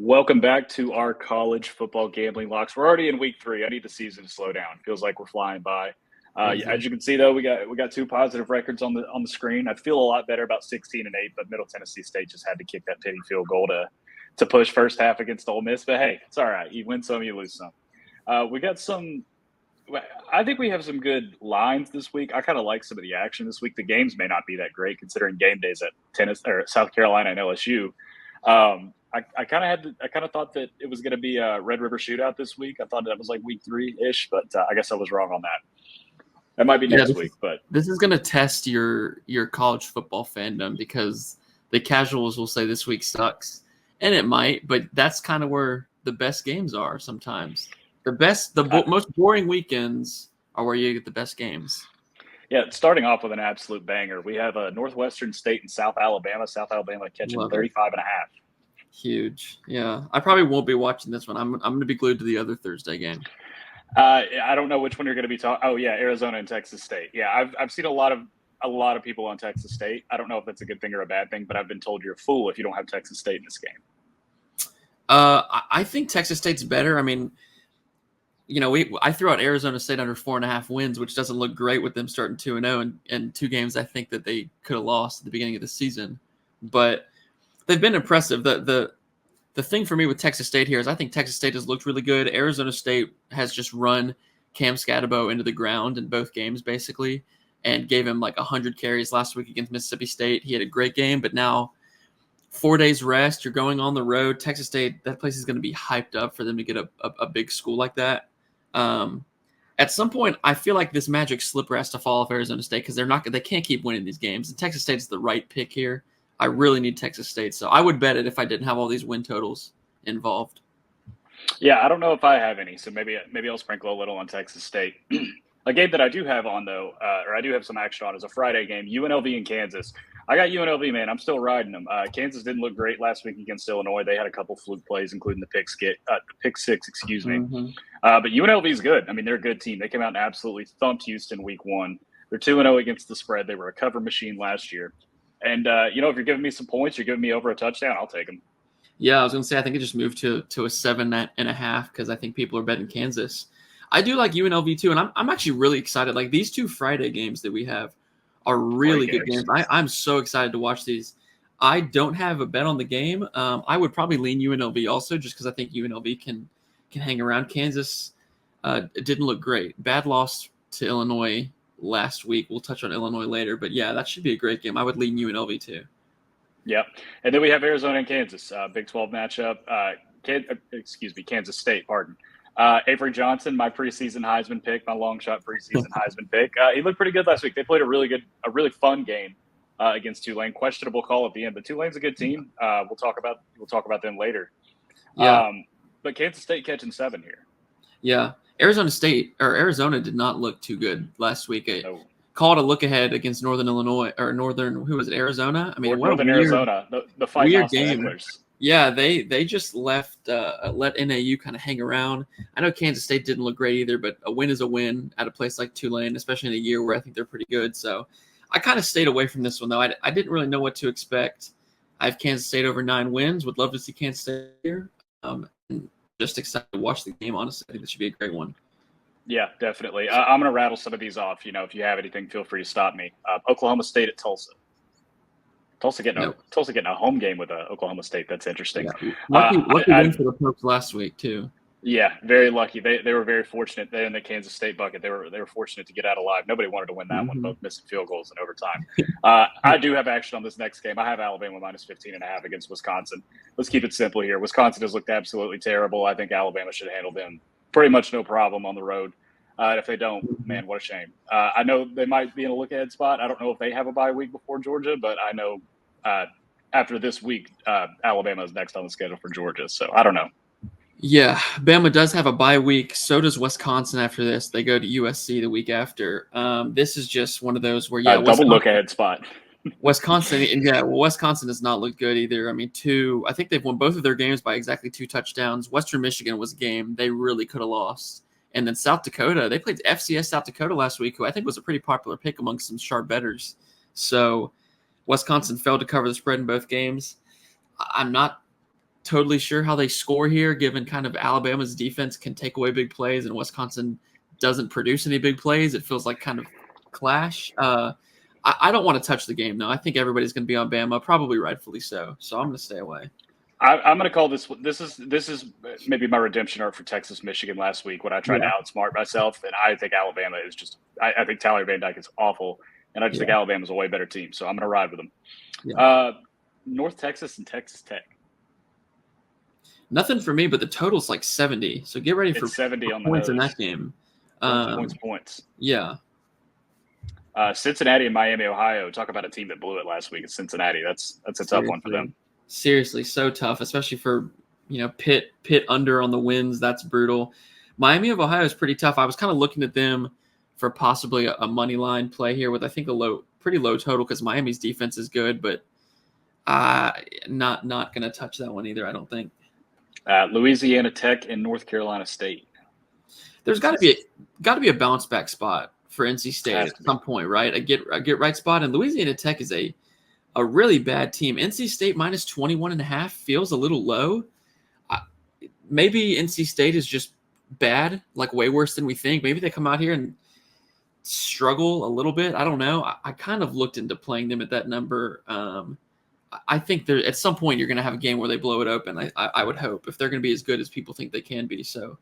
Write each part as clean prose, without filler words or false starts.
Welcome back to our college football gambling locks. We're already in week 3. I need the season to slow down. Feels like we're flying by. Crazy. As you can see, though, we got 2 positive records on the screen. I feel a lot better about 16-8, but Middle Tennessee State just had to kick that pity field goal to push first half against Ole Miss. But hey, it's all right. You win some, you lose some. We got some. I think we have some good lines this week. I kind of like some of the action this week. The games may not be that great considering game days at South Carolina and LSU. I kind of thought that it was going to be a Red River shootout this week. I thought that was like week 3-ish, but I guess I was wrong on that. That might be next week, but this is going to test your college football fandom because the casuals will say this week sucks, and it might, but that's kind of where the best games are sometimes. The most boring weekends are where you get the best games. Yeah, starting off with an absolute banger. We have Northwestern State and South Alabama. South Alabama catching 35.5. Huge. Yeah. I probably won't be watching this one. I'm going to be glued to the other Thursday game. I don't know which one you're going to be talking. Oh yeah, Arizona and Texas State. Yeah, I've seen a lot of people on Texas State. I don't know if that's a good thing or a bad thing, but I've been told you're a fool if you don't have Texas State in this game. I think Texas State's better. I mean, I threw out Arizona State under 4.5 wins, which doesn't look great with them starting 2-0 and 2 games I think that they could have lost at the beginning of the season. But they've been impressive. The thing for me with Texas State here is I think Texas State has looked really good. Arizona State has just run Cam Scatabo into the ground in both games basically and gave him like 100 carries last week against Mississippi State. He had a great game, but now 4 days rest, you're going on the road. Texas State, that place is going to be hyped up for them to get a big school like that. At some point, I feel like this magic slipper has to fall off Arizona State because they can't keep winning these games. And Texas State is the right pick here. I really need Texas State, so I would bet it if I didn't have all these win totals involved. Yeah, I don't know if I have any, so maybe I'll sprinkle a little on Texas State. A game that I do have on, though, or I do have some action on, is a Friday game, UNLV and Kansas. I got UNLV, man. I'm still riding them. Kansas didn't look great last week against Illinois. They had a couple fluke plays, including the pick six, excuse me. Mm-hmm. But UNLV is good. I mean, they're a good team. They came out and absolutely thumped Houston week 1. They're 2-0 against the spread. They were a cover machine last year. And, if you're giving me some points, you're giving me over a touchdown, I'll take them. Yeah, I was going to say, I think it just moved to a 7.5 because I think people are betting Kansas. I do like UNLV too, and I'm actually really excited. Like these 2 Friday games that we have are really good games. I'm so excited to watch these. I don't have a bet on the game. I would probably lean UNLV also just because I think UNLV can hang around. Kansas didn't look great. Bad loss to Illinois last week. We'll touch on Illinois later, but yeah, that should be a great game. I would lean UNLV too. Yep. And then we have Arizona and Kansas, Big 12 matchup. Kansas State, pardon. Avery Johnson, my preseason Heisman pick, my long shot preseason Heisman pick. He looked pretty good last week. They played a really fun game against Tulane. Questionable call at the end, but Tulane's a good team. We'll talk about them later. Yeah. But Kansas State catching 7 here. Yeah. Arizona did not look too good last week. No. Called a look ahead against Northern Illinois or who was it? Arizona. I mean, Northern Arizona, the fight weird game. Yeah, they just let NAU kind of hang around. I know Kansas State didn't look great either, but a win is a win at a place like Tulane, especially in a year where I think they're pretty good. So I kind of stayed away from this one, though. I didn't really know what to expect. I have Kansas State over 9 wins. Would love to see Kansas State here. And just excited to watch the game, honestly. I think this should be a great one. Yeah, definitely. I'm going to rattle some of these off. If you have anything, feel free to stop me. Oklahoma State at Tulsa. Tulsa getting a home game with Oklahoma State. That's interesting. Yeah. Lucky win for the Pokes last week too. Yeah, very lucky. They were very fortunate. They in the Kansas State bucket. They were fortunate to get out alive. Nobody wanted to win that one, both missing field goals in overtime. I do have action on this next game. I have Alabama minus 15.5 against Wisconsin. Let's keep it simple here. Wisconsin has looked absolutely terrible. I think Alabama should handle them pretty much no problem on the road. If they don't, man, what a shame. I know they might be in a look-ahead spot. I don't know if they have a bye week before Georgia, but I know after this week, Alabama is next on the schedule for Georgia. So I don't know. Yeah, Bama does have a bye week. So does Wisconsin after this. They go to USC the week after. This is just one of those where, double look-ahead spot. Wisconsin does not look good either. I mean, I think they've won both of their games by exactly 2 touchdowns. Western Michigan was a game they really could have lost. And then South Dakota, they played FCS South Dakota last week, who I think was a pretty popular pick amongst some sharp bettors. So Wisconsin failed to cover the spread in both games. I'm not totally sure how they score here, given kind of Alabama's defense can take away big plays and Wisconsin doesn't produce any big plays. It feels like kind of clash. I don't want to touch the game, though. I think everybody's going to be on Bama, probably rightfully so. So I'm going to stay away. I'm going to call this. This is maybe my redemption arc for Texas, Michigan last week when I tried to outsmart myself, and I think Alabama is just. I think Tyler Van Dyke is awful, and I just think Alabama's a way better team. So I'm going to ride with them. Yeah. North Texas and Texas Tech. Nothing for me, but the total's like 70. So get ready for 70 on the points nose. In that game. Points. Yeah. Cincinnati and Miami, Ohio. Talk about a team that blew it last week. It's Cincinnati. That's a tough one for them. Seriously, so tough, especially for Pitt under on the wins. That's brutal. Miami of Ohio is pretty tough. I was kind of looking at them for possibly a money line play here with I think pretty low total because Miami's defense is good, but not going to touch that one either. I don't think. Louisiana Tech and North Carolina State. There's got to be a bounce back spot for NC State at some point, right? A get right spot, and Louisiana Tech is a really bad team. NC State minus 21.5 feels a little low. Maybe NC State is just bad, like way worse than we think. Maybe they come out here and struggle a little bit. I don't know. I kind of looked into playing them at that number. I think at some point you're going to have a game where they blow it open. I would hope if they're going to be as good as people think they can be. So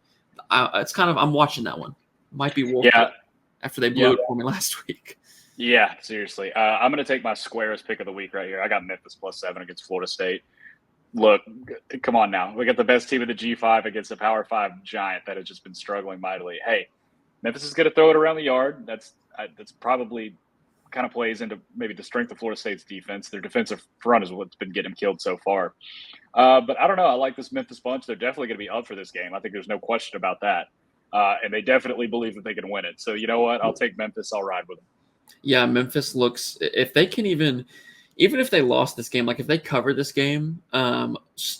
it's kind of I'm watching that one. Might be Wolf after they blew it for me last week. Yeah, seriously. I'm going to take my squarest pick of the week right here. I got Memphis +7 against Florida State. Look, come on now. We got the best team of the G5 against a Power 5 giant that has just been struggling mightily. Hey, Memphis is going to throw it around the yard. That's probably kind of plays into maybe the strength of Florida State's defense. Their defensive front is what's been getting them killed so far. But I don't know. I like this Memphis bunch. They're definitely going to be up for this game. I think there's no question about that. And they definitely believe that they can win it. So you know what? I'll take Memphis. I'll ride with them. Yeah, Memphis looks – if they can even if they lost this game, like if they cover this game,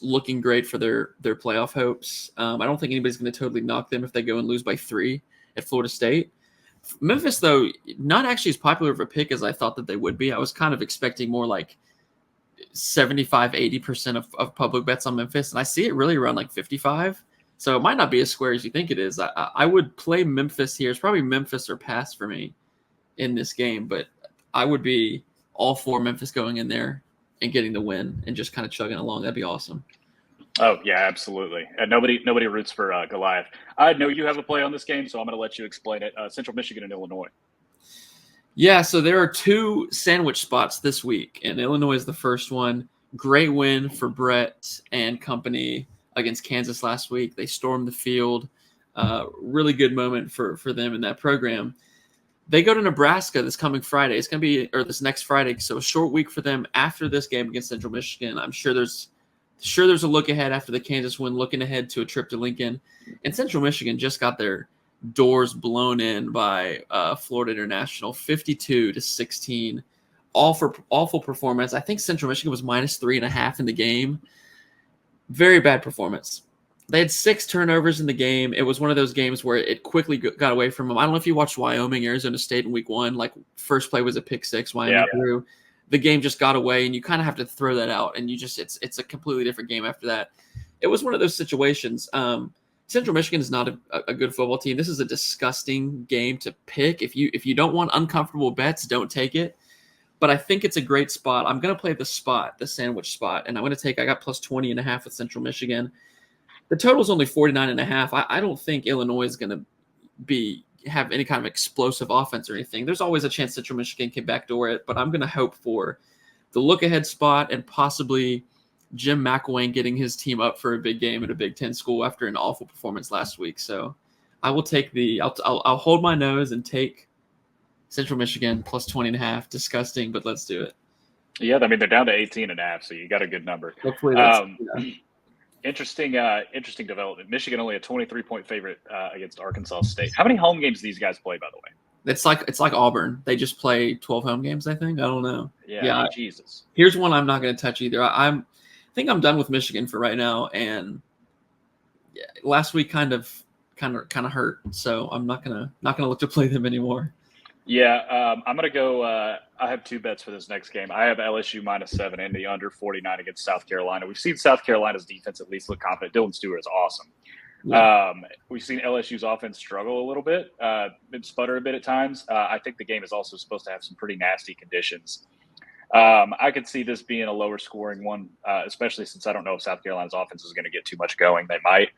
looking great for their playoff hopes. I don't think anybody's going to totally knock them if they go and lose by 3 at Florida State. Memphis, though, not actually as popular of a pick as I thought that they would be. I was kind of expecting more like 75-80% of public bets on Memphis, and I see it really around like 55. So it might not be as square as you think it is. I would play Memphis here. It's probably Memphis or pass for me in this game, but I would be all for Memphis going in there and getting the win and just kind of chugging along. That'd be awesome. Oh, yeah, absolutely. And nobody roots for Goliath. I know you have a play on this game, so I'm going to let you explain it. Central Michigan and Illinois. Yeah, so there are 2 sandwich spots this week, and Illinois is the first one. Great win for Brett and company against Kansas last week. They stormed the field. Really good moment for them in that program. They go to Nebraska this coming Friday. It's going to be – or this next Friday, so a short week for them after this game against Central Michigan. I'm sure there's a look ahead after the Kansas win, looking ahead to a trip to Lincoln. And Central Michigan just got their doors blown in by Florida International, 52-16. Awful performance. I think Central Michigan was minus 3.5 in the game. Very bad performance. They had 6 turnovers in the game. It was one of those games where it quickly got away from them. I don't know if you watched Wyoming, Arizona State in week 1. Like, first play was a pick 6. Wyoming threw. The game just got away, and you kind of have to throw that out. And it's a completely different game after that. It was one of those situations. Central Michigan is not a good football team. This is a disgusting game to pick. If you don't want uncomfortable bets, don't take it. But I think it's a great spot. I'm going to play the sandwich spot, and I got plus 20.5 with Central Michigan. The total is only 49.5. I don't think Illinois is going to have any kind of explosive offense or anything. There's always a chance Central Michigan can backdoor it, but I'm going to hope for the look-ahead spot and possibly Jim McElwain getting his team up for a big game at a Big Ten school after an awful performance last week. So I will take I'll hold my nose and take Central Michigan plus 20.5. Disgusting, but let's do it. Yeah, I mean, they're down to 18.5, so you got a good number. Hopefully that's Interesting development. Michigan only a 23-point favorite against Arkansas State. How many home games do these guys play, by the way? It's like Auburn. They just play 12 home games, I think. I don't know. Yeah. Jesus. Here's one I'm not going to touch either. I think I'm done with Michigan for right now. And last week kind of hurt, so I'm not gonna look to play them anymore. Yeah, I'm going to go. I have two bets for this next game. I have LSU -7 and the under 49 against South Carolina. We've seen South Carolina's defense at least look confident. Dylan Stewart is awesome. Yeah. We've seen LSU's offense struggle a little bit, sputter a bit at times. I think the game is also supposed to have some pretty nasty conditions. I could see this being a lower scoring one, especially since I don't know if South Carolina's offense is going to get too much going. They might.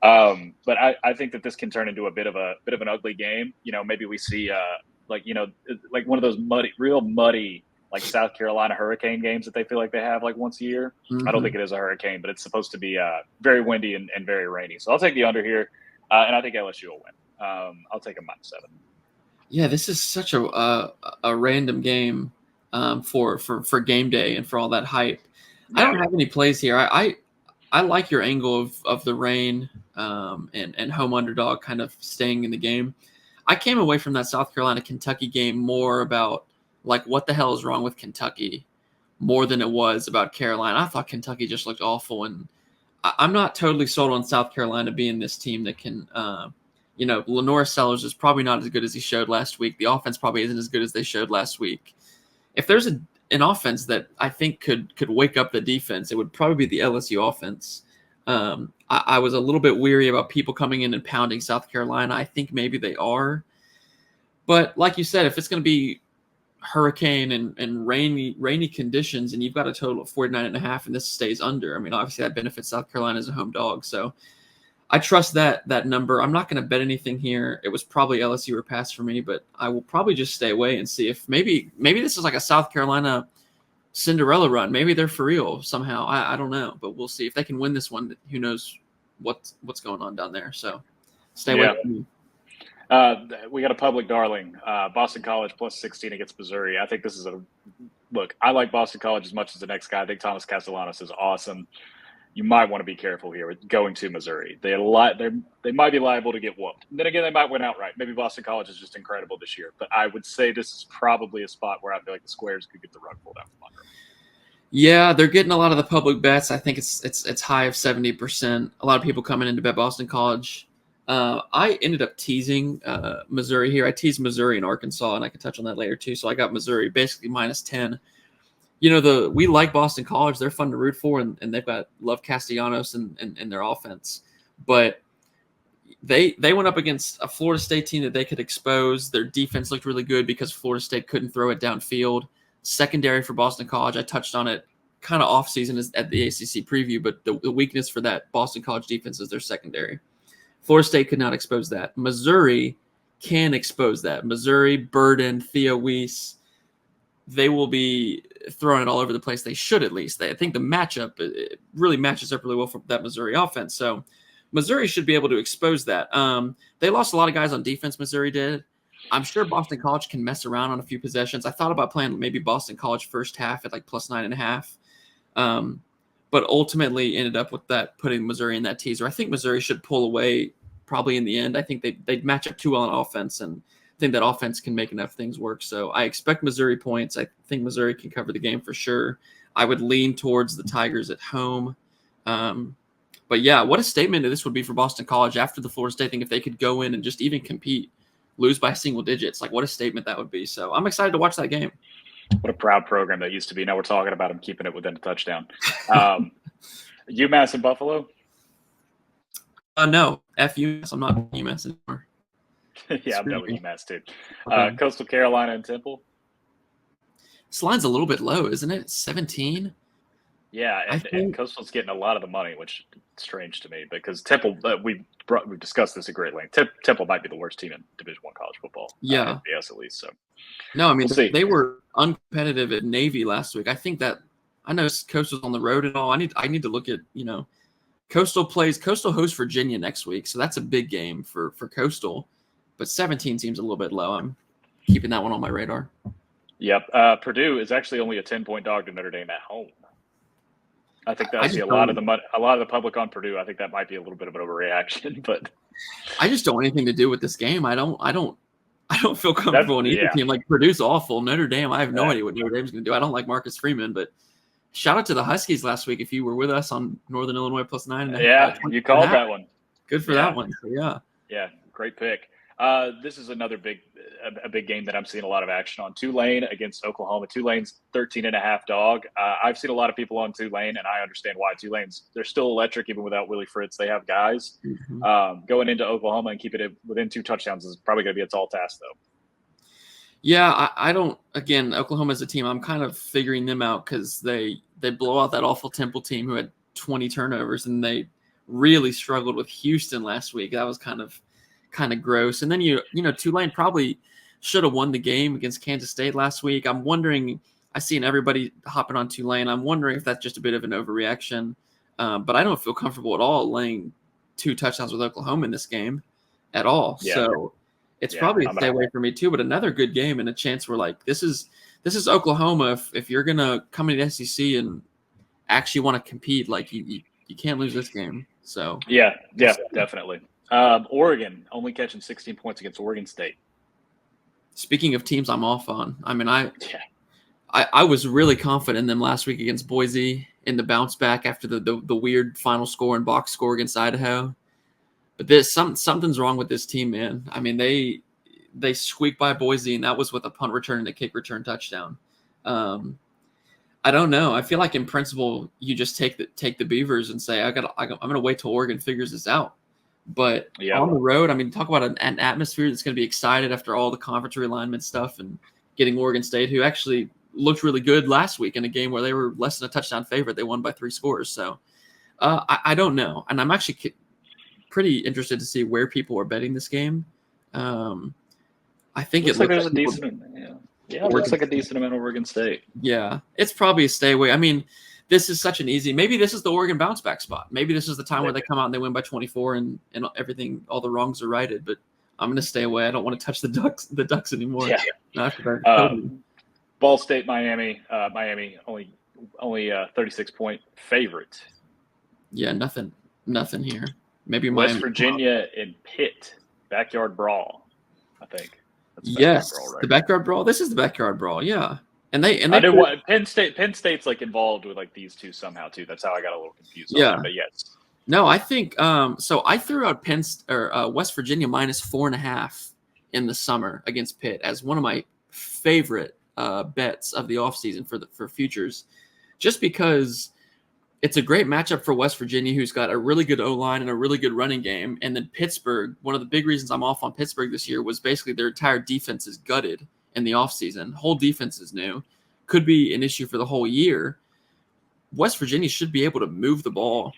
But I think that this can turn into a bit of an ugly game. Maybe we see like one of those real muddy like South Carolina hurricane games that they feel like they have like once a year. I don't think it is a hurricane, but it's supposed to be very windy and very rainy. So I'll take the under here, and I think LSU will win. I'll take a -7. Yeah, this is such a random game for game day and for all that hype. Yeah. I don't have any plays here. I like your angle of the rain and home underdog kind of staying in the game. I came away from that South Carolina-Kentucky game more about like what the hell is wrong with Kentucky more than it was about Carolina. I thought Kentucky just looked awful, and I'm not totally sold on South Carolina being this team that can Lenore Sellers is probably not as good as he showed last week. The offense probably isn't as good as they showed last week. If there's an offense that I think could wake up the defense, it would probably be the LSU offense. I was a little bit weary about people coming in and pounding South Carolina. I think maybe they are. But like you said, if it's going to be hurricane and rainy conditions and you've got a total of 49.5 and this stays under, I mean, obviously that benefits South Carolina as a home dog. So I trust that number. I'm not going to bet anything here. It was probably LSU or pass for me, but I will probably just stay away and see if maybe this is like a South Carolina Cinderella run. Maybe they're for real somehow. I don't know, but we'll see if they can win this one. Who knows what's going on down there? So stay away from me. We got a public darling, Boston College +16 against Missouri. I think this is look. I like Boston College as much as the next guy. I think Thomas Castellanos is awesome. You might want to be careful here with going to Missouri. They might be liable to get whooped. And then again, they might win outright. Maybe Boston College is just incredible this year. But I would say this is probably a spot where I feel like the Squares could get the rug pulled out from under them. Yeah, they're getting a lot of the public bets. I think it's high of 70%. A lot of people coming in to bet Boston College. I ended up teasing Missouri here. I teased Missouri and Arkansas, and I can touch on that later too. So I got Missouri basically -10. We like Boston College. They're fun to root for, and they've got Love Castellanos and their offense. But they went up against a Florida State team that they could expose. Their defense looked really good because Florida State couldn't throw it downfield. Secondary for Boston College, I touched on it kind of off season at the ACC preview, but the weakness for that Boston College defense is their secondary. Florida State could not expose that. Missouri can expose that. Missouri, Burden, Theo Weiss, they will be throwing it all over the place. They should at least. I think the matchup it really matches up really well for that Missouri offense. So Missouri should be able to expose that. They lost a lot of guys on defense, Missouri did. I'm sure Boston College can mess around on a few possessions. I thought about playing maybe Boston College first half at like +9.5. But ultimately ended up with that, putting Missouri in that teaser. I think Missouri should pull away probably in the end. I think they'd match up too well on offense, and I think that offense can make enough things work. So I expect Missouri points. I think Missouri can cover the game for sure. I would lean towards the Tigers at home. But yeah, what a statement this would be for Boston College after the Florida State thing. If they could go in and just even compete, lose by single digits, like what a statement that would be. So I'm excited to watch that game. What a proud program that used to be. Now we're talking about them keeping it within a touchdown. UMass and Buffalo? No, F UMass. I'm not UMass anymore. Yeah, I'm done with UMass too. Okay. Coastal Carolina and Temple? This line's a little bit low, isn't it? 17? Yeah, and Coastal's getting a lot of the money, which is strange to me because Temple, we've discussed this at great length. Temple might be the worst team in Division I college football. Yeah. Yes, at least. So. No, I mean, they were uncompetitive at Navy last week. I think that – I know Coastal's on the road and all. I need to look at, Coastal hosts Virginia next week, so that's a big game for Coastal. But 17 seems a little bit low. I'm keeping that one on my radar. Yep. Purdue is actually only a 10-point dog to Notre Dame at home. I think that's a lot of the public on Purdue. I think that might be a little bit of an overreaction, but I just don't want anything to do with this game. I don't feel comfortable in either team. Like Purdue's awful. Notre Dame, I have no idea what Notre Dame's going to do. I don't like Marcus Freeman, but shout out to the Huskies last week. If you were with us on Northern Illinois +9. Yeah, you called that one. Good for that one. So, yeah. Yeah, great pick. This is another big a big game that I'm seeing a lot of action on. Tulane against Oklahoma. Tulane's 13.5 dog. I've seen a lot of people on Tulane, and I understand why. They're still electric even without Willie Fritz. They have guys. Going into Oklahoma and keeping it within 2 touchdowns is probably going to be a tall task, though. Yeah, I don't. Again, Oklahoma's a team I'm kind of figuring them out because they blow out that awful Temple team who had 20 turnovers, and they really struggled with Houston last week. That was kind of gross. And then you know Tulane probably should have won the game against Kansas State last week. I'm wondering. I seen everybody hopping on Tulane. I'm wondering if that's just a bit of an overreaction. But I don't feel comfortable at all laying 2 touchdowns with Oklahoma in this game at all. Yeah. So it's probably a stay away for me too. But another good game and a chance where like this is Oklahoma. If you're gonna come into the SEC and actually want to compete, like you can't lose this game. So yeah, definitely. Oregon only catching 16 points against Oregon State. Speaking of teams I'm off on, I mean I was really confident in them last week against Boise in the bounce back after the weird final score and box score against Idaho. But something's wrong with this team, man. I mean, they squeaked by Boise, and that was with a punt return and a kick return touchdown. I don't know. I feel like in principle, you just take the Beavers and say, I'm gonna wait till Oregon figures this out. But on the road, I mean, talk about an atmosphere that's going to be excited after all the conference realignment stuff and getting Oregon State, who actually looked really good last week in a game where they were less than a touchdown favorite. They won by 3 scores. So I don't know. And I'm actually pretty interested to see where people are betting this game. I think it looks like there's a decent it looks like a decent amount of Oregon State. Yeah, it's probably a stay away. I mean, this is such an easy. Maybe this is the Oregon bounce back spot. Maybe this is the time where they come out and they win by 24 and everything, all the wrongs are righted. But I'm going to stay away. I don't want to touch the Ducks anymore. Yeah. Ball State, Miami. Miami only 36-point favorite. Yeah, nothing here. Maybe West Virginia and Pitt, backyard brawl. I think. Yes, brawl, right? The backyard brawl. This is the backyard brawl. Yeah, and they. Penn State's like involved with like these two somehow too. That's how I got a little confused. Yeah, on that, but yes. No, I think. So I threw out West Virginia minus 4.5 in the summer against Pitt as one of my favorite bets of the offseason for futures, just because it's a great matchup for West Virginia, who's got a really good O-line and a really good running game. And then Pittsburgh, one of the big reasons I'm off on Pittsburgh this year was basically their entire defense is gutted in the offseason. Whole defense is new. Could be an issue for the whole year. West Virginia should be able to move the ball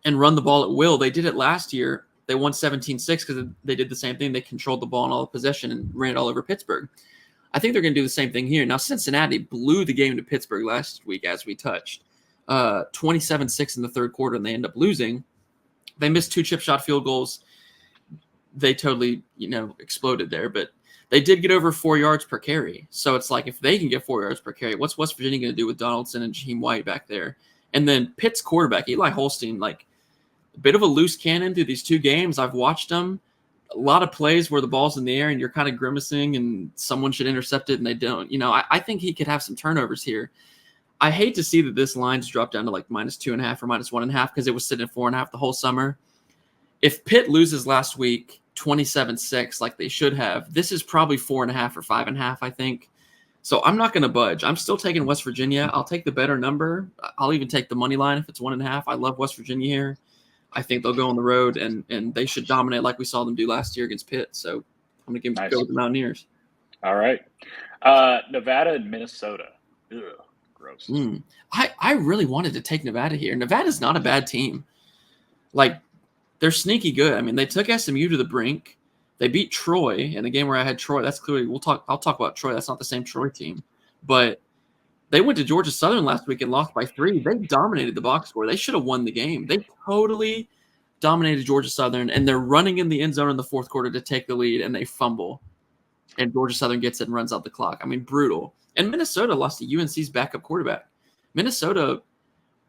and run the ball at will. They did it last year. They won 17-6 because they did the same thing. They controlled the ball in all the possession and ran it all over Pittsburgh. I think they're going to do the same thing here. Now, Cincinnati blew the game to Pittsburgh last week, as we touched. 27-6 in the third quarter, and they end up losing. They missed 2 chip shot field goals. They totally, exploded there, but they did get over 4 yards per carry. So it's like, if they can get 4 yards per carry, what's West Virginia going to do with Donaldson and Jaheim White back there? And then Pitt's quarterback, Eli Holstein, like a bit of a loose cannon through these 2 games. I've watched them. A lot of plays where the ball's in the air and you're kind of grimacing and someone should intercept it and they don't. I think he could have some turnovers here. I hate to see that this line's dropped down to like -2.5 or -1.5 because it was sitting at 4.5 the whole summer. If Pitt loses last week 27-6 like they should have, this is probably 4.5 or 5.5, I think. So I'm not going to budge. I'm still taking West Virginia. I'll take the better number. I'll even take the money line if it's 1.5. I love West Virginia here. I think they'll go on the road and they should dominate like we saw them do last year against Pitt. So I'm going to go with the Mountaineers. All right. Nevada and Minnesota. Ugh. Gross. I really wanted to take Nevada here. Nevada's not a bad team. Like, they're sneaky good. I mean, they took SMU to the brink. They beat Troy in a game where I had Troy. That's clearly I'll talk about Troy. That's not the same Troy team. But they went to Georgia Southern last week and lost by 3. They dominated the box score. They should have won the game. They totally dominated Georgia Southern, and they're running in the end zone in the fourth quarter to take the lead, and they fumble. And Georgia Southern gets it and runs out the clock. I mean, brutal. And Minnesota lost to UNC's backup quarterback. Minnesota,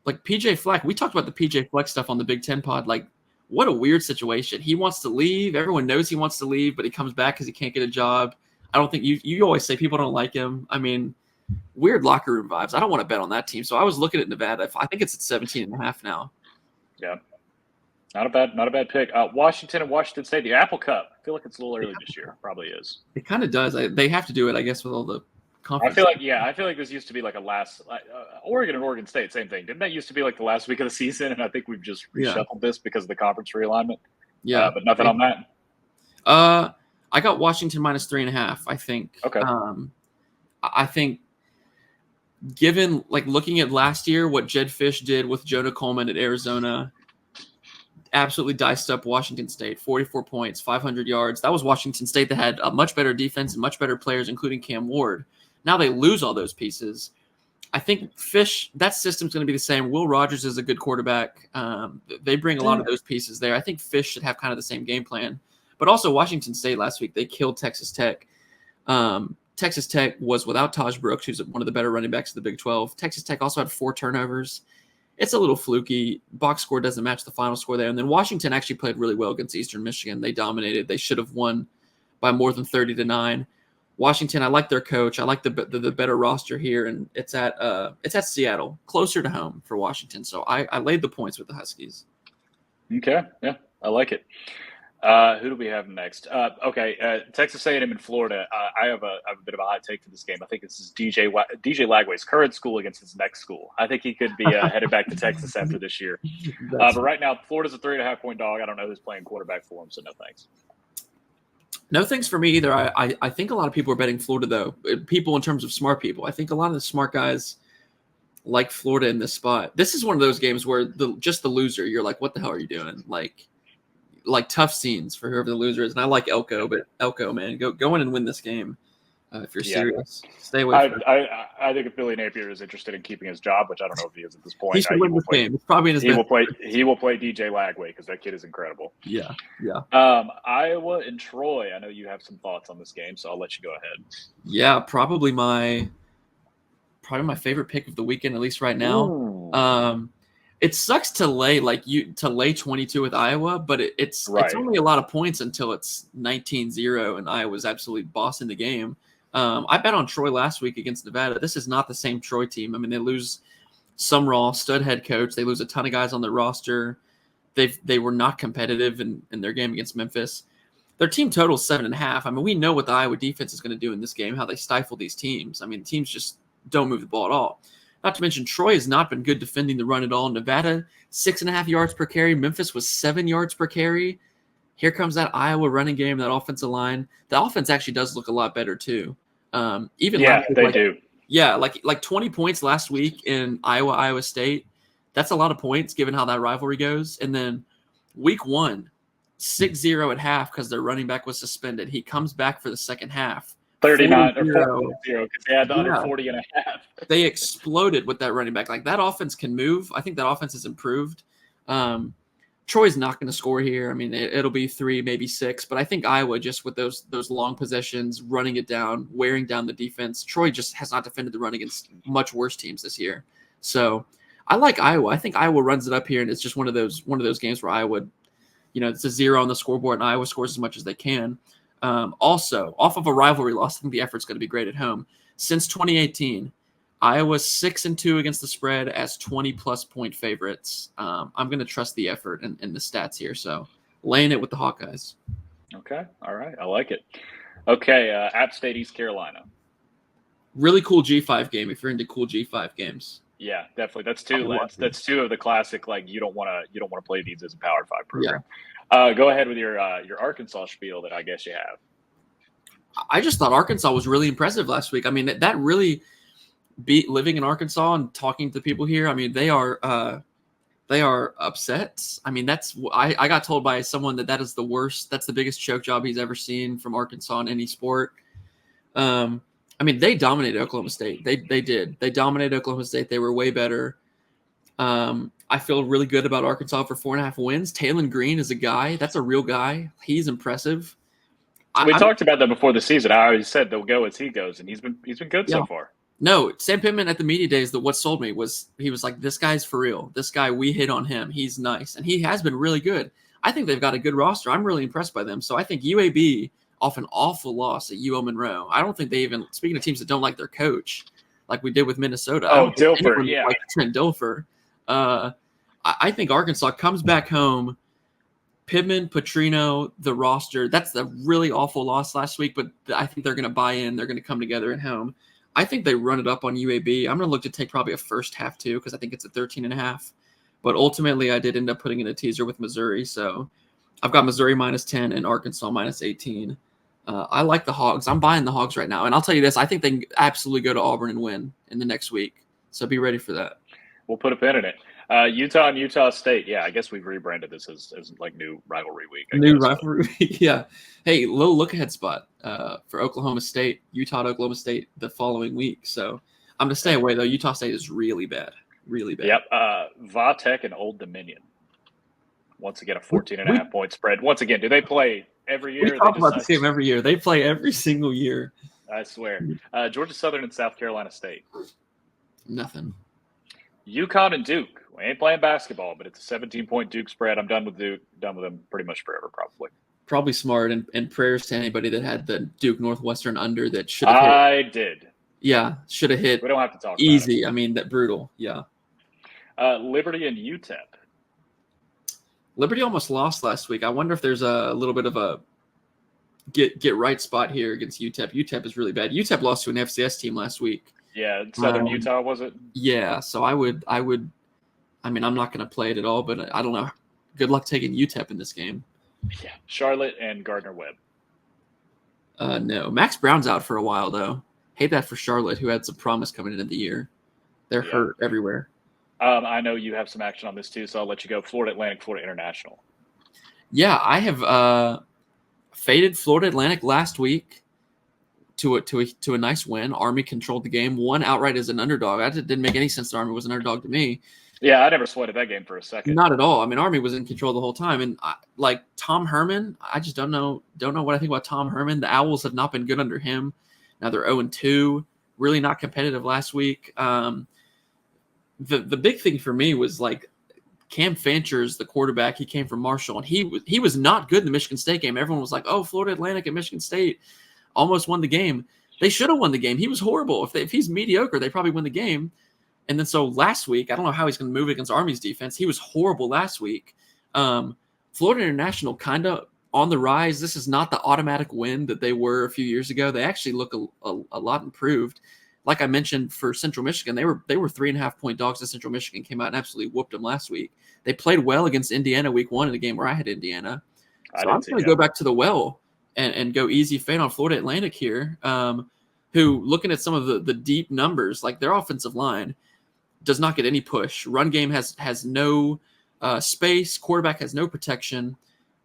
like PJ Fleck, we talked about the PJ Fleck stuff on the Big Ten pod. Like, what a weird situation. He wants to leave. Everyone knows he wants to leave, but he comes back because he can't get a job. I don't think you always say people don't like him. I mean, weird locker room vibes. I don't want to bet on that team. So I was looking at Nevada. I think it's at 17.5 now. Yeah. Not a bad pick. Washington and Washington State, the Apple Cup. I feel like it's a little early this year. Probably is. It kind of does. They have to do it, I guess, with all the I conference. feel like this used to be like a last Oregon and Oregon State, same thing. Didn't that used to be like the last week of the season? And I think we've just reshuffled this because of the conference realignment. Yeah, but nothing on that. I got Washington minus 3.5. I think. Okay. I think, given looking at last year, what Jed Fish did with Jonah Coleman at Arizona, absolutely diced up Washington State. 44 points, 500 yards. That was Washington State that had a much better defense and much better players, including Cam Ward. Now they lose all those pieces. I think Fish, that system's going to be the same. Will Rogers is a good quarterback. They bring a lot of those pieces there. I think Fish should have kind of the same game plan. But also Washington State last week, they killed Texas Tech. Texas Tech was without Taj Brooks, who's one of the better running backs of the Big 12. Texas Tech also had 4 turnovers. It's a little fluky. Box score doesn't match the final score there. And then Washington actually played really well against Eastern Michigan. They dominated. They should have won by more than 30-9. Washington, I like their coach. I like the better roster here, and it's at Seattle, closer to home for Washington. So I laid the points with the Huskies. Okay, yeah, I like it. Who do we have next? Texas A&M in Florida. I have a bit of a hot take for this game. I think this is DJ Lagway's current school against his next school. I think he could be headed back to Texas after this year. But right now, Florida's a 3.5-point dog. I don't know who's playing quarterback for him, so no thanks. No thanks for me either. I think a lot of people are betting Florida, though. People in terms of smart people. I think a lot of the smart guys like Florida in this spot. This is one of those games where just the loser, you're like, what the hell are you doing? Like tough scenes for whoever the loser is. And I like Elko, but Elko, man, go in and win this game if you're serious. Stay away from it. I think if Billy Napier is interested in keeping his job, which I don't know if he is at this point. He should win this game. It's probably in his He will play DJ Lagway because that kid is incredible. Yeah. Iowa and Troy. I know you have some thoughts on this game, so I'll let you go ahead. Yeah, probably my favorite pick of the weekend, at least right now. Ooh. It sucks to lay 22 with Iowa, but it's only a lot of points until it's 19-0 and Iowa's absolutely bossing the game. I bet on Troy last week against Nevada. This is not the same Troy team. I mean, they lose Sumrall, stud head coach. They lose a ton of guys on their roster. They were not competitive in their game against Memphis. Their team total is 7.5. I mean, we know what the Iowa defense is going to do in this game, how they stifle these teams. I mean, teams just don't move the ball at all. Not to mention, Troy has not been good defending the run at all. Nevada, 6.5 yards per carry. Memphis was 7 yards per carry. Here comes that Iowa running game, that offensive line. The offense actually does look a lot better too. They do. Yeah, like 20 points last week in Iowa State. That's a lot of points given how that rivalry goes. And then week 1, 6-0 at half because their running back was suspended. He comes back for the second half. 39 or 40 because they had under 40 and a half. They exploded with that running back. Like, that offense can move. I think that offense has improved. Troy's not going to score here. I mean, it'll be 3, maybe 6. But I think Iowa, just with those long possessions, running it down, wearing down the defense. Troy just has not defended the run against much worse teams this year. So I like Iowa. I think Iowa runs it up here, and it's just one of those games where Iowa, it's a 0 on the scoreboard, and Iowa scores as much as they can. Also, off of a rivalry loss, I think the effort's going to be great at home. Since 2018, Iowa's 6-2 against the spread as 20-plus point favorites. I'm going to trust the effort and the stats here, so laying it with the Hawkeyes. Okay, all right, I like it. Okay, App State, East Carolina. Really cool G5 game if you're into cool G5 games. Yeah, definitely. That's two. That's two of the classic. Like, you don't want to play these as a Power 5 program. Yeah. Go ahead with your Arkansas spiel that I guess you have. I just thought Arkansas was really impressive last week. I mean, that really beat living in Arkansas and talking to people here. I mean, they are upset. I mean, I got told by someone that is the worst. That's the biggest choke job he's ever seen from Arkansas in any sport. I mean, they dominated Oklahoma State. They did. They dominated Oklahoma State. They were way better. I feel really good about Arkansas for 4.5 wins. Talon Green is a guy. That's a real guy. He's impressive. We talked about that before the season. I always said they'll go as he goes, and he's been good so far. No, Sam Pittman at the media days, what sold me was he was like, this guy's for real. This guy, we hit on him. He's nice. And he has been really good. I think they've got a good roster. I'm really impressed by them. So I think UAB off an awful loss at UL Monroe. I don't think they even, speaking of teams that don't like their coach, like we did with Minnesota. Dilfer, yeah. Like Trent Dilfer. I think Arkansas comes back home. Pittman, Petrino, the roster, that's a really awful loss last week, but I think they're going to buy in. They're going to come together at home. I think they run it up on UAB. I'm going to look to take probably a first half too, because I think it's at 13.5. But ultimately, I did end up putting in a teaser with Missouri. So I've got Missouri -10 and Arkansas -18. I like the Hogs. I'm buying the Hogs right now. And I'll tell you this, I think they can absolutely go to Auburn and win in the next week. So be ready for that. We'll put a pin in it. Utah and Utah State. Yeah, I guess we've rebranded this as like new rivalry week. Rivalry week, yeah. Hey, little look-ahead spot for Oklahoma State, Utah to Oklahoma State the following week. So I'm going to stay away, though. Utah State is really bad. Really bad. Yep. Va-Tech and Old Dominion. Once again, a 14.5-point spread. Once again, do they play every year? We talk about this game every year. They play every single year. I swear. Georgia Southern and South Carolina State. Nothing. UConn and Duke. We ain't playing basketball, but it's a 17-point Duke spread. I'm done with Duke. Done with them pretty much forever, probably. Probably smart. And prayers to anybody that had the Duke Northwestern under that should have hit. I did. Yeah, should have hit. We don't have to talk easy. about it. I mean, that brutal. Yeah. Liberty and UTEP. Liberty almost lost last week. I wonder if there's a little bit of a get right spot here against UTEP. UTEP is really bad. UTEP lost to an FCS team last week. Yeah, Southern Utah, was it? Yeah, so I would. I mean, I'm not going to play it at all, but I don't know. Good luck taking UTEP in this game. Yeah, Charlotte and Gardner-Webb. No, Max Brown's out for a while though. Hate that for Charlotte, who had some promise coming into the year. They're hurt everywhere. I know you have some action on this too, so I'll let you go. Florida Atlantic, Florida International. Yeah, I have faded Florida Atlantic last week to a nice win. Army controlled the game, won outright as an underdog. That didn't make any sense that Army was an underdog to me. Yeah, I never sweated that game for a second. Not at all. I mean, Army was in control the whole time, and like Tom Herman, I just don't know what I think about Tom Herman. The Owls have not been good under him. Now they're 0-2, really not competitive last week. The big thing for me was like Cam Fancher's the quarterback. He came from Marshall, and he was not good in the Michigan State game. Everyone was like, "Oh, Florida Atlantic and Michigan State almost won the game." They should have won the game. He was horrible. If he's mediocre, they probably win the game. And then so last week, I don't know how he's going to move against Army's defense. He was horrible last week. Florida International kind of on the rise. This is not the automatic win that they were a few years ago. They actually look a lot improved. Like I mentioned for Central Michigan, they were 3.5-point dogs to Central Michigan, came out and absolutely whooped them last week. They played well against Indiana week 1 in a game where I had Indiana. So I'm going to go back to the well and go easy fade on Florida Atlantic here, who, looking at some of the deep numbers, like their offensive line does not get any push. Run game has no space. Quarterback has no protection.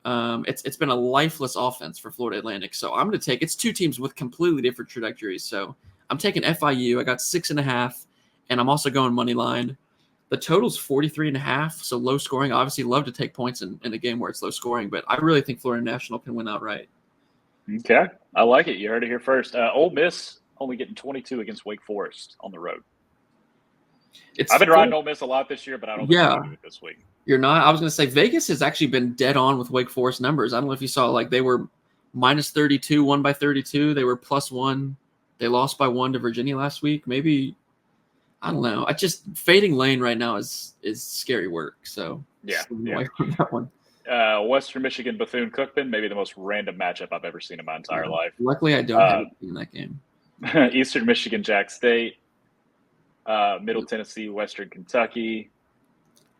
It's been a lifeless offense for Florida Atlantic. So I'm going to take – it's two teams with completely different trajectories. So I'm taking FIU. I got 6.5, and I'm also going money line. The total's 43.5, so low scoring. I obviously love to take points in a game where it's low scoring, but I really think Florida National can win outright. Okay. I like it. You heard it here first. Ole Miss only getting 22 against Wake Forest on the road. I've been riding Ole Miss a lot this year, but I don't think I'm going to do it this week. You're not? I was going to say Vegas has actually been dead on with Wake Forest numbers. I don't know if you saw, like they were -32, won by 32. They were +1. They lost by 1 to Virginia last week. Maybe, I don't know. I just fading Lane right now is scary work. So away from that one. Western Michigan, Bethune-Cookman, maybe the most random matchup I've ever seen in my entire life. Luckily, I don't have it in that game. Eastern Michigan, Jack State. Middle Tennessee, Western Kentucky.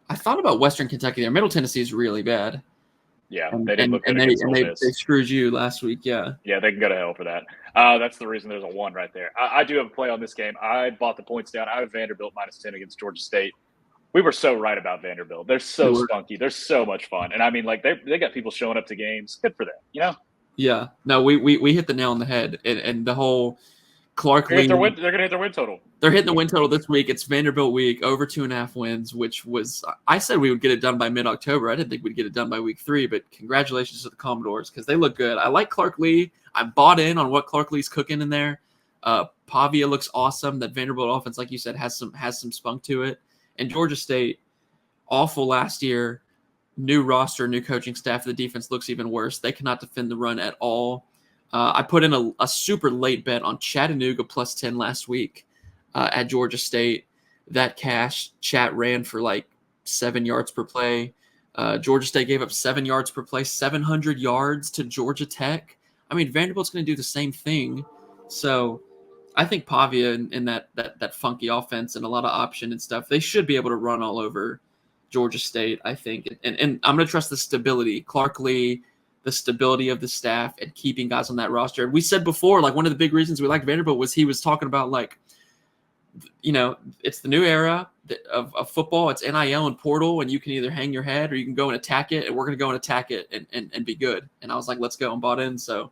I thought about Western Kentucky there. Middle Tennessee is really bad. Yeah, they didn't look good against Ole Miss. They screwed you last week, yeah. Yeah, they can go to hell for that. That's the reason there's a 1 right there. I do have a play on this game. I bought the points down. I have Vanderbilt -10 against Georgia State. We were so right about Vanderbilt. They're so spunky. They're so much fun. And I mean, like they got people showing up to games. Good for them, you know? Yeah. No, we hit the nail on the head. And the whole Clark Lee. They're going to hit their win total. They're hitting the win total this week. It's Vanderbilt week, over 2.5 wins, which was – I said we would get it done by mid-October. I didn't think we'd get it done by week 3, but congratulations to the Commodores because they look good. I like Clark Lee. I bought in on what Clark Lee's cooking in there. Pavia looks awesome. That Vanderbilt offense, like you said, has some spunk to it. And Georgia State, awful last year. New roster, new coaching staff. The defense looks even worse. They cannot defend the run at all. I put in a super late bet on Chattanooga +10 last week at Georgia State. That cash chat ran for like 7 yards per play. Georgia State gave up 7 yards per play, 700 yards to Georgia Tech. I mean, Vanderbilt's going to do the same thing. So I think Pavia and that funky offense and a lot of option and stuff, they should be able to run all over Georgia State, I think. And I'm going to trust the stability. Clark Lee, the stability of the staff and keeping guys on that roster. We said before, like one of the big reasons we liked Vanderbilt was he was talking about like, it's the new era of football. It's NIL and portal, and you can either hang your head or you can go and attack it, and we're going to go and attack it and be good. And I was like, let's go, and bought in. So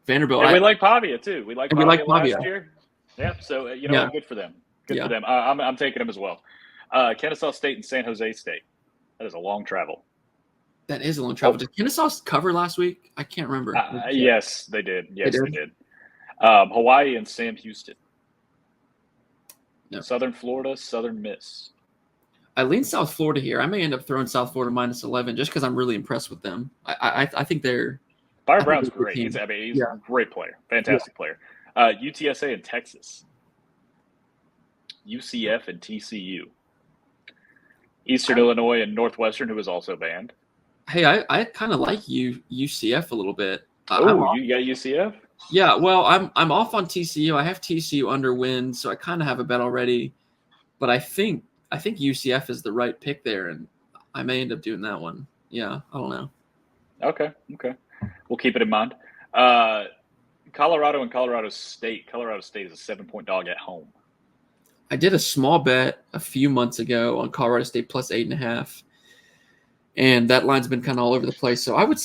Vanderbilt. And we like Pavia, too. We like Pavia Pavia last year. Yeah, so, good for them. Good Yeah. for them. I'm taking them as well. Kennesaw State and San Jose State. That is a long travel. That is a long travel. Did Kennesaw cover last week? I can't remember. Yes, they did. Yes, they did. Hawaii and Sam Houston. No. Southern Florida, Southern Miss. I lean South Florida here. I may end up throwing South Florida -11 just because I'm really impressed with them. I think they're – Byron Brown's great. He's a great player. Fantastic player. UTSA and Texas. UCF and TCU. Eastern Illinois and Northwestern, who was also banned. Hey, I kind of like UCF a little bit. Oh, you got UCF? Yeah, well, I'm off on TCU. I have TCU under win, so I kind of have a bet already. But I think UCF is the right pick there, and I may end up doing that one. Yeah, I don't know. Okay. We'll keep it in mind. Colorado and Colorado State. Colorado State is a 7-point dog at home. I did a small bet a few months ago on Colorado State plus 8.5. And that line's been kind of all over the place. So I would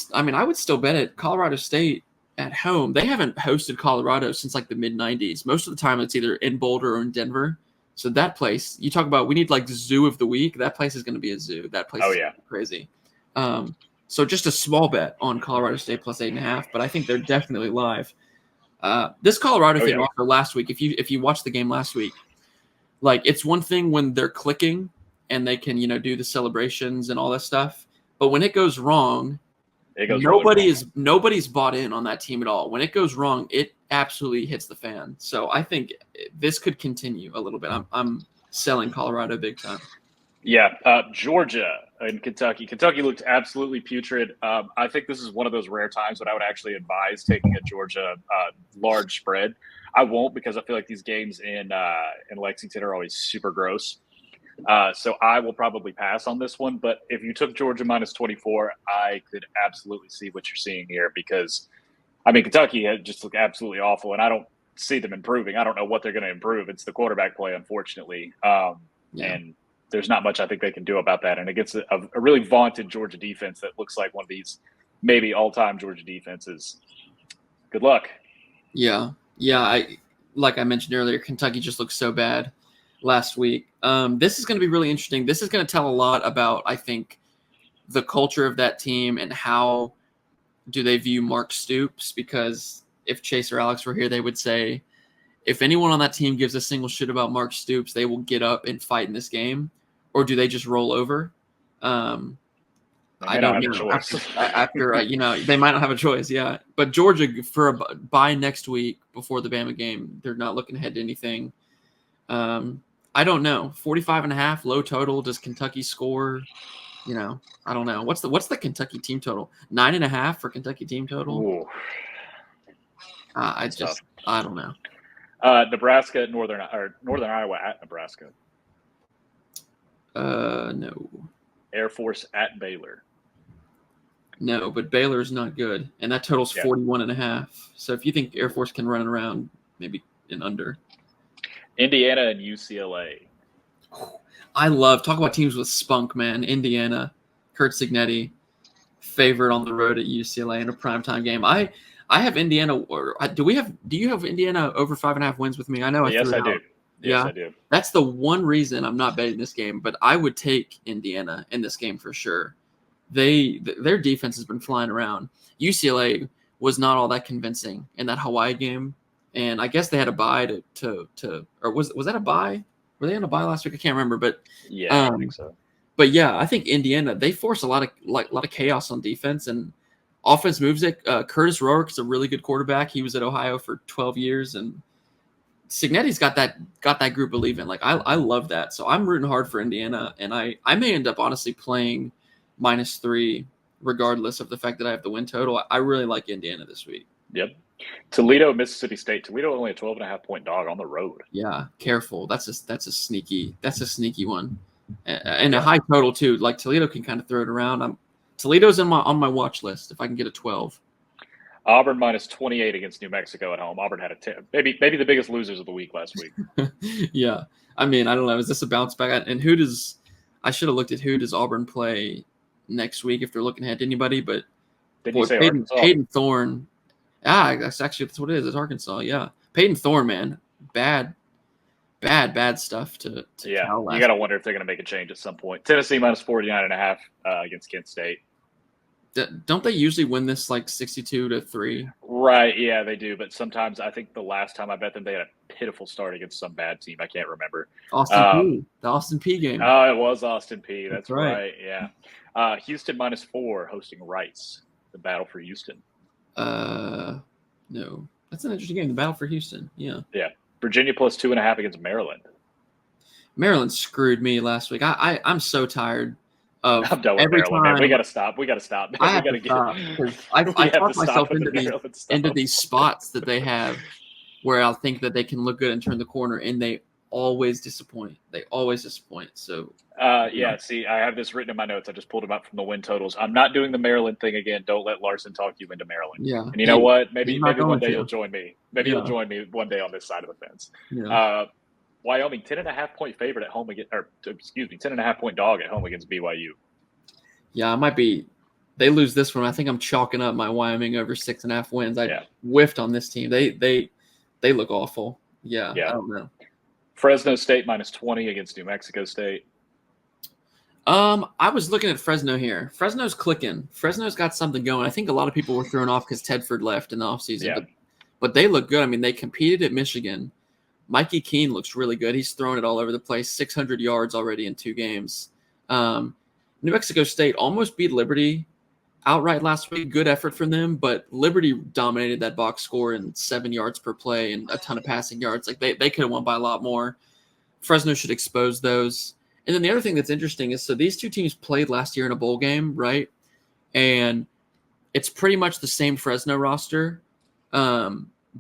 still bet it. Colorado State at home. They haven't hosted Colorado since like the mid-90s. Most of the time it's either in Boulder or in Denver. So that place, you talk about we need like the zoo of the week. That place is going to be a zoo. That place is crazy. So just a small bet on Colorado State plus 8.5, but I think they're definitely live. This Colorado thing offer last week, if you watched the game last week, like it's one thing when they're clicking and they can, do the celebrations and all that stuff. But when it goes wrong, nobody's bought in on that team at all. When it goes wrong, it absolutely hits the fan. So I think this could continue a little bit. I'm selling Colorado big time. Yeah, Georgia and Kentucky. Kentucky looked absolutely putrid. I think this is one of those rare times when I would actually advise taking a Georgia large spread. I won't because I feel like these games in Lexington are always super gross. So I will probably pass on this one. But if you took Georgia -24, I could absolutely see what you're seeing here because, Kentucky had just looked absolutely awful, and I don't see them improving. I don't know what they're going to improve. It's the quarterback play, unfortunately. And there's not much I think they can do about that. And against a really vaunted Georgia defense that looks like one of these maybe all-time Georgia defenses, good luck. Yeah. Like I mentioned earlier, Kentucky just looked so bad last week. This is going to be really interesting. This is going to tell a lot about, I think, the culture of that team and how do they view Mark Stoops, because if Chase or Alex were here, they would say, if anyone on that team gives a single shit about Mark Stoops, they will get up and fight in this game, or do they just roll over? I don't know. After they might not have a choice. Yeah, but Georgia for a bye next week before the Bama game, they're not looking ahead to anything. I don't know. 45.5 low total. Does Kentucky score? I don't know. What's the Kentucky team total? 9.5 for Kentucky team total. I don't know. Nebraska, Northern Iowa at Nebraska. No. Air Force at Baylor. No, but Baylor's not good, and that total's 41.5. So if you think Air Force can run it around, maybe an under. Indiana and UCLA. Talk about teams with spunk, man. Indiana, Kurt Signetti, favorite on the road at UCLA in a primetime game. I have Indiana. Do you have Indiana over 5.5 wins with me? I know. Yes, I do. Yes, I do. That's the one reason I'm not betting this game, but I would take Indiana in this game for sure. Their defense has been flying around. UCLA was not all that convincing in that Hawaii game, and I guess they had a bye or was that a bye? Were they on a bye last week? I can't remember, but I think so. But yeah, I think Indiana, they force a lot of chaos on defense, and offense moves it. Curtis Rourke's a really good quarterback. He was at Ohio for 12 years, and Signetti's got that group believing. Like I love that. So I'm rooting hard for Indiana, and I may end up honestly playing -3, regardless of the fact that I have the win total. I really like Indiana this week. Yep. Toledo, Mississippi State. Toledo only a 12.5-point dog on the road. Yeah, careful. That's a sneaky one, and a high total too. Like Toledo can kind of throw it around. Toledo's on my watch list if I can get a 12. Auburn -28 against New Mexico at home. Auburn had a 10. Maybe the biggest losers of the week last week. Yeah, I mean, I don't know. Is this a bounce back? And I should have looked at who does Auburn play next week if they're looking ahead to anybody. But Didn't you say Peyton Thorne? That's what it is. It's Arkansas. Yeah, Peyton Thorne, man, bad stuff to Cal last you got to wonder if they're going to make a change at some point. Tennessee -49.5 against Kent State. Don't they usually win this like 62-3? Right, yeah, they do. But sometimes I think the last time I bet them, they had a pitiful start against some bad team. I can't remember. The Austin P game. Oh, it was Austin P. That's right. Yeah. Houston -4 hosting Rice. The battle for Houston. No, that's an interesting game. The battle for Houston. Yeah. Yeah. Virginia +2.5 against Maryland. Maryland screwed me last week. I'm so tired. I'm done with Maryland, man. We got to stop. We got to stop. I talked myself into these spots that they have where I'll think that they can look good and turn the corner, and they always disappoint. So see, I have this written in my notes. I just pulled them up from the win totals. I'm not doing the Maryland thing again. Don't let Larson talk you into Maryland. Yeah. And you know what? Maybe one day you'll join me. Maybe you'll join me one day on this side of the fence. Yeah. Wyoming 10.5-point favorite at home 10.5-point dog at home against BYU. Yeah, I might be. They lose this one. I think I'm chalking up my Wyoming over 6.5 wins. I whiffed on this team. They look awful. Yeah. I don't know. Fresno State -20 against New Mexico State. I was looking at Fresno here. Fresno's clicking. Fresno's got something going. I think a lot of people were thrown off because Tedford left in the offseason. But they look good. I mean, they competed at Michigan. Mikey Keene looks really good. He's throwing it all over the place. 600 yards already in 2 games. New Mexico State almost beat Liberty outright last week. Good effort from them, but Liberty dominated that box score in 7 yards per play and a ton of passing yards. Like they could have won by a lot more. Fresno should expose those. And then the other thing that's interesting is, so these two teams played last year in a bowl game, right? And it's pretty much the same Fresno roster.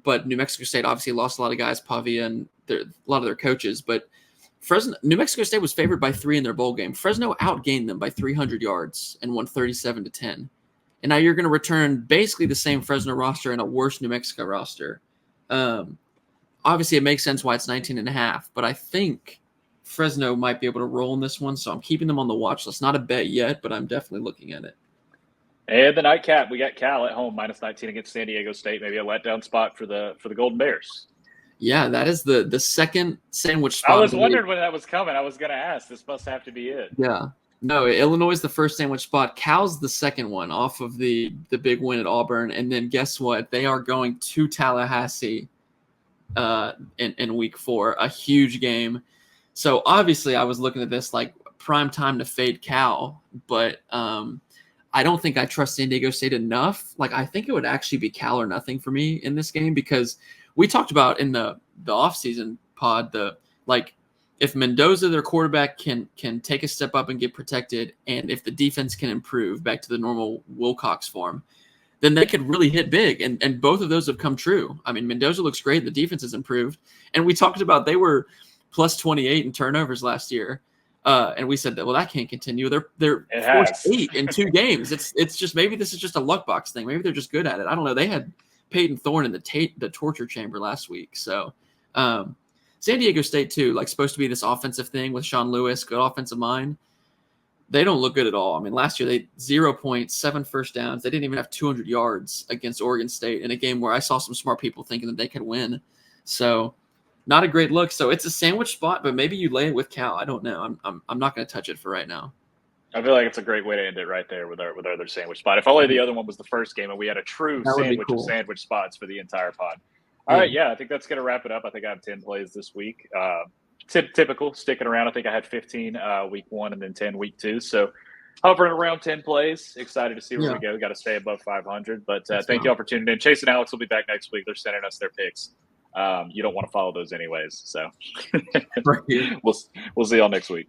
But New Mexico State obviously lost a lot of guys, Pavia and a lot of their coaches. But New Mexico State was favored by 3 in their bowl game. Fresno outgained them by 300 yards and won 37-10. And now you're going to return basically the same Fresno roster and a worse New Mexico roster. Obviously, it makes sense why it's 19.5, but I think Fresno might be able to roll in this one, so I'm keeping them on the watch list. Not a bet yet, but I'm definitely looking at it. And the nightcap, we got Cal at home -19 against San Diego State. Maybe a letdown spot for the Golden Bears. Yeah, that is the second sandwich spot. I was wondering when that was coming. I was going to ask. This must have to be it. Yeah. No, Illinois is the first sandwich spot. Cal's the second one off of the big win at Auburn. And then guess what? They are going to Tallahassee in week 4, a huge game. So obviously I was looking at this like prime time to fade Cal, but I don't think I trust San Diego State enough. Like I think it would actually be Cal or nothing for me in this game, because we talked about in the offseason pod, if Mendoza, their quarterback, can take a step up and get protected, and if the defense can improve back to the normal Wilcox form, then they could really hit big. And both of those have come true. I mean, Mendoza looks great. The defense has improved. And we talked about they were +28 in turnovers last year. And we said that, well, that can't continue. They're forced 8 in 2 games. It's just, maybe this is just a luck box thing. Maybe they're just good at it. I don't know. They had Peyton Thorne in the torture chamber last week. So San Diego State too, like supposed to be this offensive thing with Sean Lewis, good offensive mind. They don't look good at all. I mean, last year they 0 points, 7 first downs. They didn't even have 200 yards against Oregon State in a game where I saw some smart people thinking that they could win. So not a great look. So it's a sandwich spot, but maybe you lay it with Cal. I don't know. I'm not going to touch it for right now. I feel like it's a great way to end it right there with our other sandwich spot. If only the other one was the first game and we had a true sandwich of sandwich spots for the entire pod. All right, I think that's going to wrap it up. I think I have 10 plays this week. Typical, sticking around. I think I had 15 week 1 and then 10 week 2. So hovering around 10 plays. Excited to see where we go. We got to stay above 500. But thank you all for tuning in. Chase and Alex will be back next week. They're sending us their picks. You don't want to follow those anyways. So we'll see y'all next week.